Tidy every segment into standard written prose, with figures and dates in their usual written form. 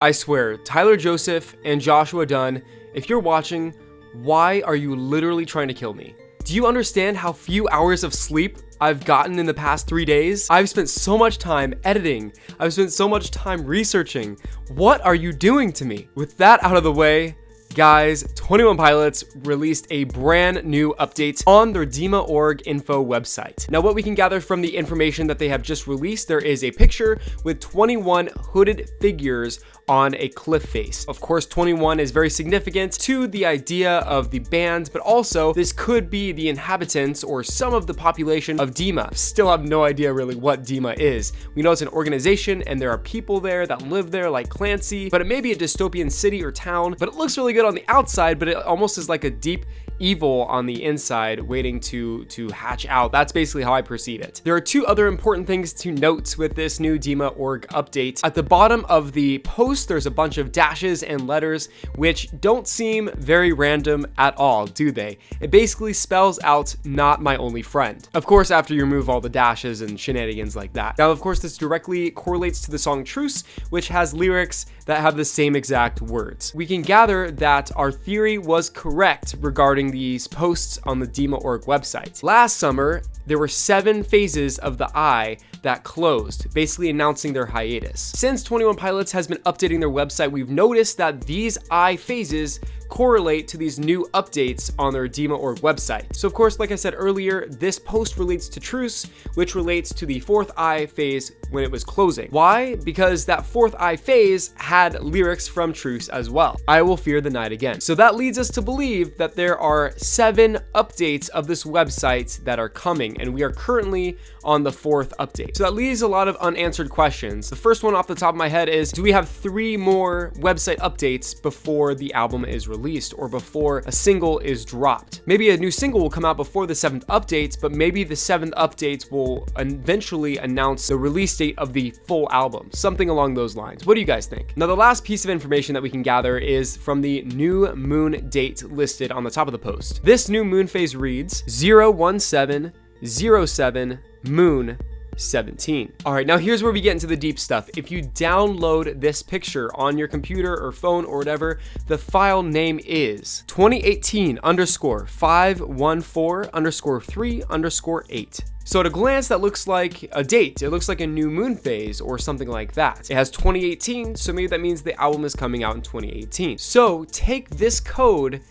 I swear, Tyler Joseph and Joshua Dunn, if you're watching, why are you literally trying to kill me? Do you understand how few hours of sleep I've gotten in the past 3 days? I've spent so much time editing. I've spent so much time researching. What are you doing to me? With that out of the way, guys, 21 Pilots released a brand new update on their DEMA.org info website. Now, what we can gather from the information that they have just released, there is a picture with 21 hooded figures on a cliff face. Of course, 21 is very significant to the idea of the band, but also this could be the inhabitants or some of the population of DEMA. Still have no idea really what DEMA is. We know it's an organization and there are people there that live there like Clancy, but it may be a dystopian city or town, but it looks really good on the outside, but it almost is like a deep evil on the inside waiting to hatch out. That's basically how I perceive it. There are two other important things to note with this new DEMA.org update. At the bottom of the post, there's a bunch of dashes and letters, which don't seem very random at all, do they? It basically spells out "not my only friend." Of course, after you remove all the dashes and shenanigans like that. Now, of course, this directly correlates to the song Truce, which has lyrics that have the same exact words. We can gather that our theory was correct regarding these posts on the DEMA.org website. Last summer, there were 7 phases of the eye that closed, basically announcing their hiatus. Since 21 Pilots has been updating their website, we've noticed that these eye phases correlate to these new updates on their DEMA.org website. So of course, like I said earlier, this post relates to Truce, which relates to the 4th eye phase when it was closing. Why? Because that 4th eye phase had lyrics from Truce as well. I will fear the night again. So that leads us to believe that there are 7 updates of this website that are coming, and we are currently on the 4th update. So that leaves a lot of unanswered questions. The first one off the top of my head is, do we have 3 more website updates before the album is released or before a single is dropped? Maybe a new single will come out before the 7th update, but maybe the 7th update will eventually announce the release date of the full album, something along those lines. What do you guys think? Now, the last piece of information that we can gather is from the new moon date listed on the top of the post. This new moon phase reads 01707 moon 17. All right, now here's where we get into the deep stuff. If you download this picture on your computer or phone or whatever, the file name is 2018_514_3_8. So at a glance, that looks like a date. It looks like a new moon phase or something like that. It has 2018, so maybe that means the album is coming out in 2018. So take this code.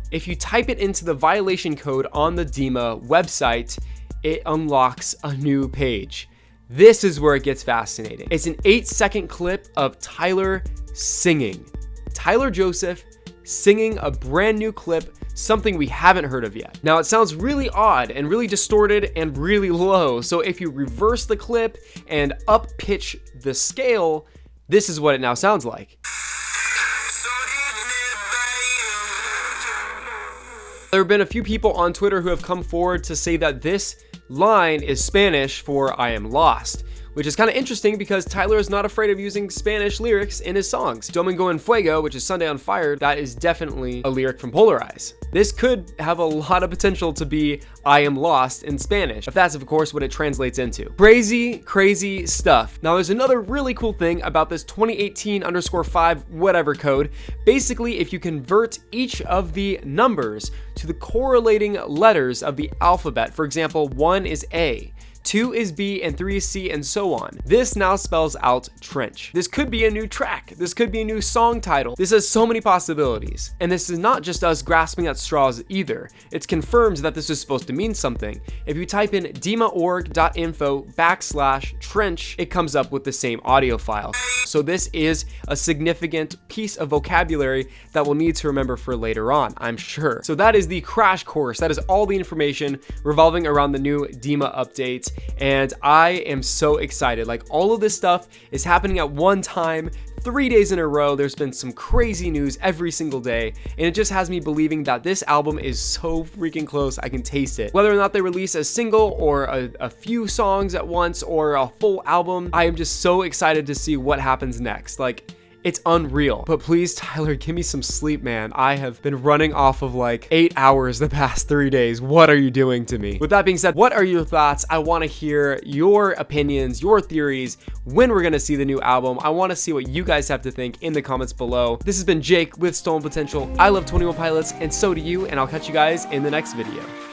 If you type it into the violation code on the DEMA website, it unlocks a new page. This is where it gets fascinating. It's an 8-second clip of Tyler singing. Tyler Joseph singing a brand new clip, something we haven't heard of yet. Now, it sounds really odd and really distorted and really low. So if you reverse the clip and up pitch the scale, this is what it now sounds like. There have been a few people on Twitter who have come forward to say that this line is Spanish for "I am lost," which is kind of interesting because Tyler is not afraid of using Spanish lyrics in his songs. Domingo en Fuego, which is Sunday on Fire, that is definitely a lyric from Polarize. This could have a lot of potential to be "I am lost" in Spanish, if that's of course what it translates into. Crazy stuff. Now, there's another really cool thing about this 2018_5 whatever code. Basically, if you convert each of the numbers to the correlating letters of the alphabet, for example, 1 is A, 2 is B, and 3 is C, and so on. This now spells out trench. This could be a new track. This could be a new song title. This has so many possibilities. And this is not just us grasping at straws either. It's confirmed that this is supposed to mean something. If you type in demaorg.info/trench, it comes up with the same audio file. So this is a significant piece of vocabulary that we'll need to remember for later on, I'm sure. So that is the crash course. That is all the information revolving around the new DEMA update. And I am so excited. Like, all of this stuff is happening at one time, 3 days in a row. There's been some crazy news every single day, and it just has me believing that this album is so freaking close. I can taste it. Whether or not they release a single or a few songs at once or a full album, I am just so excited to see what happens next. Like, It's unreal. But please, Tyler, give me some sleep, man. I have been running off of like 8 hours the past 3 days. What are you doing to me? With that being said, what are your thoughts? I want to hear your opinions, your theories, when we're gonna see the new album. I want to see what you guys have to think in the comments below. This has been Jake with Stolen Potential. I love 21 Pilots, and so do you, and I'll catch you guys in the next video.